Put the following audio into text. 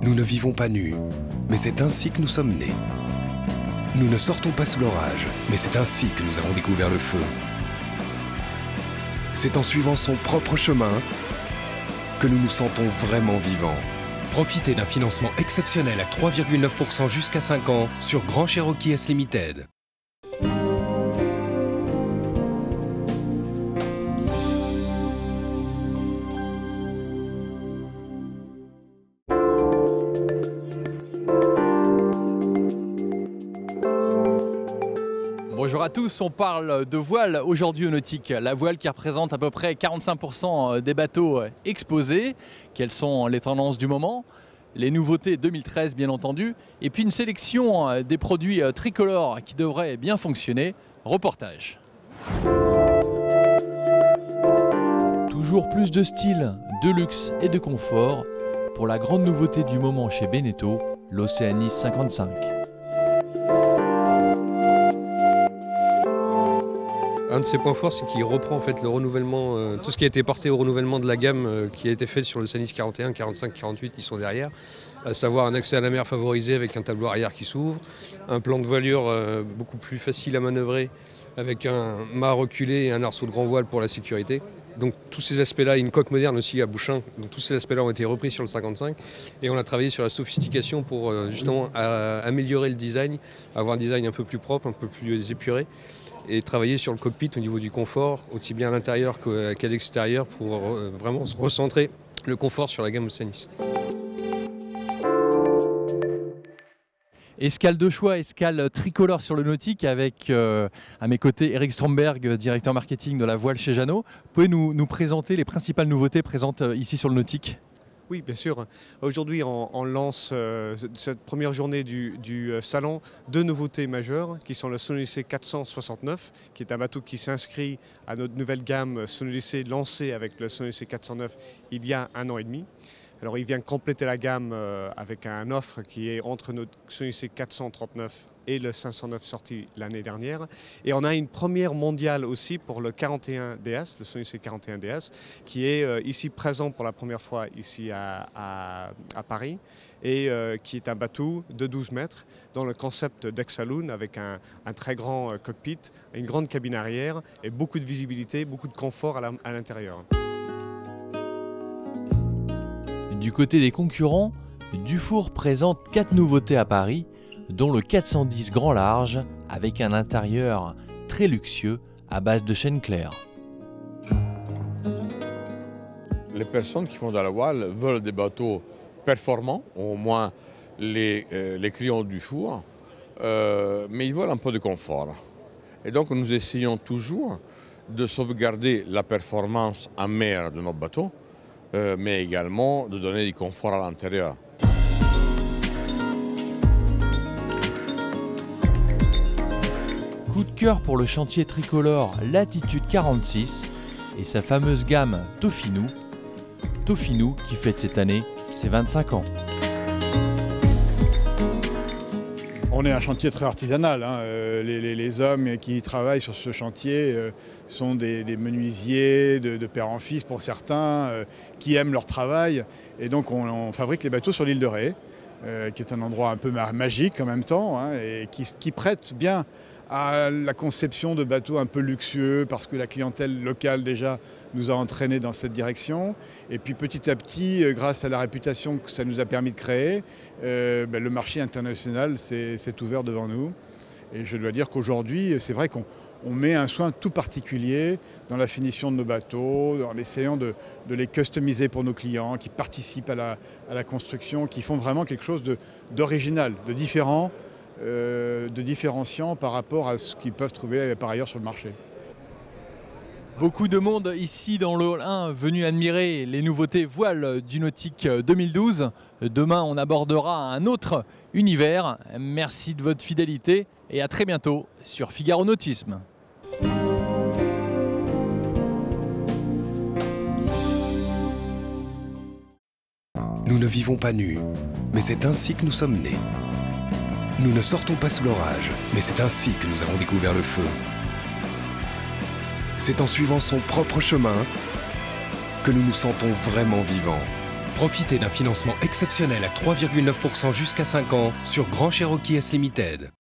Nous ne vivons pas nus, mais c'est ainsi que nous sommes nés. Nous ne sortons pas sous l'orage, mais c'est ainsi que nous avons découvert le feu. C'est en suivant son propre chemin que nous nous sentons vraiment vivants. Profitez d'un financement exceptionnel à 3,9% jusqu'à 5 ans sur Grand Cherokee S Limited. Bonjour à tous, on parle de voile aujourd'hui au nautique. La voile qui représente à peu près 45% des bateaux exposés. Quelles sont les tendances du moment? Les nouveautés 2013 bien entendu. Et puis une sélection des produits tricolores qui devraient bien fonctionner. Reportage. Toujours plus de style, de luxe et de confort pour la grande nouveauté du moment chez Beneteau, l'Oceanis 55. Un de ses points forts, c'est qu'il reprend en fait le renouvellement, tout ce qui a été porté au renouvellement de la gamme qui a été fait sur le Oceanis 41, 45, 48 qui sont derrière, à savoir un accès à la mer favorisé avec un tableau arrière qui s'ouvre, un plan de voilure beaucoup plus facile à manœuvrer avec un mât reculé et un arceau de grand voile pour la sécurité. Donc tous ces aspects-là, une coque moderne aussi à bouchin, donc tous ces aspects-là ont été repris sur le 55 et on a travaillé sur la sophistication pour justement améliorer le design, avoir un design un peu plus propre, un peu plus épuré et travailler sur le cockpit au niveau du confort, aussi bien à l'intérieur qu'à l'extérieur pour vraiment recentrer le confort sur la gamme Oceanis. Escale de choix, escale tricolore sur le nautique avec à mes côtés Eric Stromberg, directeur marketing de la voile chez Jeannot. Pouvez nous présenter les principales nouveautés présentes ici sur le nautique? Oui, bien sûr. Aujourd'hui, on lance cette première journée du salon deux nouveautés majeures qui sont le Sonolyssé 469, qui est un bateau qui s'inscrit à notre nouvelle gamme Sonolyssé lancée avec le Sonolyssé 409 il y a 1 an et demi. Alors il vient compléter la gamme avec une offre qui est entre notre Sonolyssé 439 et le 509 sorti l'année dernière. Et on a une première mondiale aussi pour le 41 DS, le Sonolyssé 41 DS, qui est ici présent pour la première fois ici à Paris et qui est un bateau de 12 mètres dans le concept d'Exaloon avec un très grand cockpit, une grande cabine arrière et beaucoup de visibilité, beaucoup de confort à l'intérieur. Du côté des concurrents, Dufour présente 4 nouveautés à Paris, dont le 410 grand large avec un intérieur très luxueux à base de chêne clair. Les personnes qui font de la voile veulent des bateaux performants, au moins les clients du Dufour, mais ils veulent un peu de confort. Et donc nous essayons toujours de sauvegarder la performance en mer de nos bateaux, mais également de donner du confort à l'intérieur. Coup de cœur pour le chantier tricolore Latitude 46 et sa fameuse gamme Toffinou. Toffinou qui fête cette année ses 25 ans. On est un chantier très artisanal. Les hommes qui travaillent sur ce chantier sont des menuisiers de père en fils pour certains, qui aiment leur travail. Et donc on fabrique les bateaux sur l'île de Ré, qui est un endroit un peu magique en même temps, et qui prête bien à la conception de bateaux un peu luxueux, parce que la clientèle locale déjà nous a entraînés dans cette direction. Et puis petit à petit, grâce à la réputation que ça nous a permis de créer, le marché international s'est ouvert devant nous. Et je dois dire qu'aujourd'hui, c'est vrai qu'on met un soin tout particulier dans la finition de nos bateaux, en essayant de les customiser pour nos clients, qui participent à la construction, qui font vraiment quelque chose d'original, de différent, de différenciant par rapport à ce qu'ils peuvent trouver par ailleurs sur le marché. Beaucoup de monde ici dans le hall 1 venu admirer les nouveautés voiles du nautique 2012. Demain, on abordera un autre univers. Merci de votre fidélité et à très bientôt sur Figaro Nautisme. Nous ne vivons pas nus, mais c'est ainsi que nous sommes nés. Nous ne sortons pas sous l'orage, mais c'est ainsi que nous avons découvert le feu. C'est en suivant son propre chemin que nous nous sentons vraiment vivants. Profitez d'un financement exceptionnel à 3,9% jusqu'à 5 ans sur Grand Cherokee S Limited.